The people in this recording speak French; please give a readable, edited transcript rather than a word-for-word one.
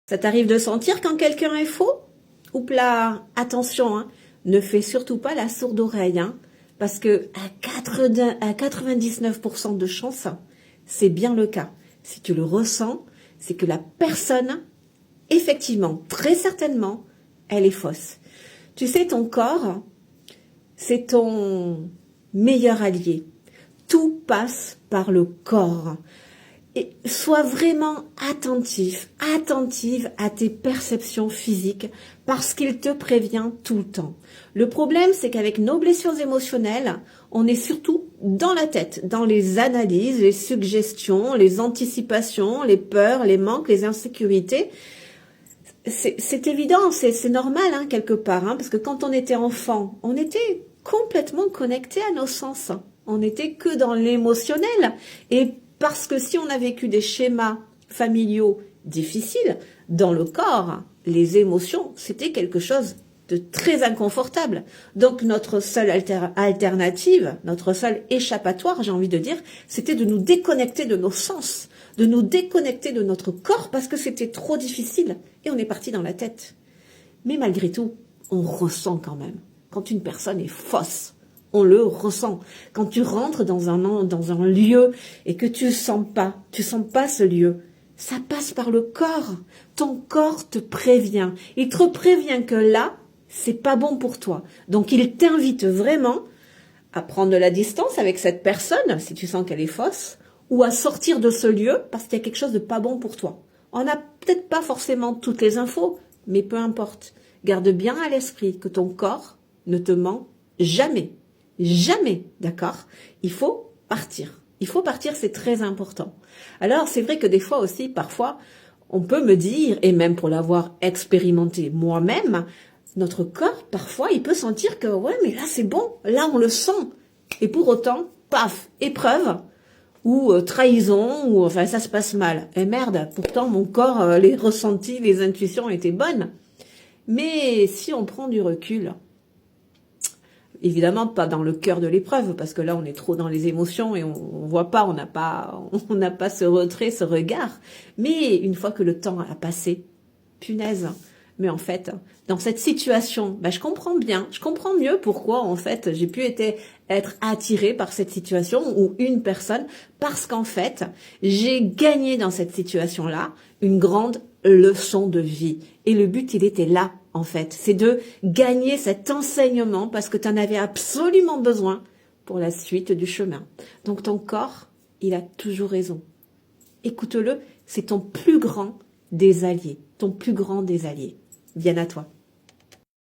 Ça t'arrive de sentir quand quelqu'un est faux? Ou là, attention, hein, ne fais surtout pas la sourde oreille, hein, parce que à 99% de chance, c'est bien le cas. Si tu le ressens, c'est que la personne, effectivement, très certainement, elle est fausse. Tu sais, ton corps, c'est ton meilleur allié. Tout passe par le corps. Et sois vraiment attentive à tes perceptions physiques parce qu'il te prévient tout le temps. Le problème, c'est qu'avec nos blessures émotionnelles, on est surtout dans la tête, dans les analyses, les suggestions, les anticipations, les peurs, les manques, les insécurités. C'est évident, c'est normal hein, quelque part, hein, parce que quand on était enfant, on était complètement connecté à nos sens. On n'était que dans l'émotionnel. Et parce que si on a vécu des schémas familiaux difficiles, dans le corps, les émotions, c'était quelque chose de très inconfortable. Donc notre seule alternative, notre seul échappatoire, j'ai envie de dire, c'était de nous déconnecter de nos sens, de nous déconnecter de notre corps parce que c'était trop difficile et on est parti dans la tête. Mais malgré tout, on ressent quand même. Quand une personne est fausse, on le ressent. Quand tu rentres dans un lieu et que tu sens pas ce lieu, ça passe par le corps. Ton corps te prévient. Il te prévient que là, c'est pas bon pour toi. Donc il t'invite vraiment à prendre de la distance avec cette personne, si tu sens qu'elle est fausse, ou à sortir de ce lieu parce qu'il y a quelque chose de pas bon pour toi. On n'a peut-être pas forcément toutes les infos, mais peu importe. Garde bien à l'esprit que ton corps ne te ment jamais. Jamais, d'accord? Il faut partir. Il faut partir, c'est très important. Alors, c'est vrai que des fois aussi, parfois, on peut me dire, et même pour l'avoir expérimenté moi-même, notre corps, parfois, il peut sentir que, ouais, mais là, c'est bon, là, on le sent. Et pour autant, paf, épreuve, ou trahison, ou enfin, ça se passe mal. Et merde, pourtant, mon corps, les ressentis, les intuitions étaient bonnes. Mais si on prend du recul, évidemment pas dans le cœur de l'épreuve, parce que là on est trop dans les émotions et on voit pas, on n'a pas ce retrait, ce regard. Mais une fois que le temps a passé, punaise. Mais en fait, dans cette situation, je comprends mieux pourquoi en fait j'ai pu être attirée par cette situation ou une personne, parce qu'en fait j'ai gagné dans cette situation-là une grande leçon de vie. Et le but, il était là, en fait. C'est de gagner cet enseignement parce que tu en avais absolument besoin pour la suite du chemin. Donc ton corps, il a toujours raison. Écoute-le, c'est ton plus grand des alliés. Ton plus grand des alliés. Bien à toi.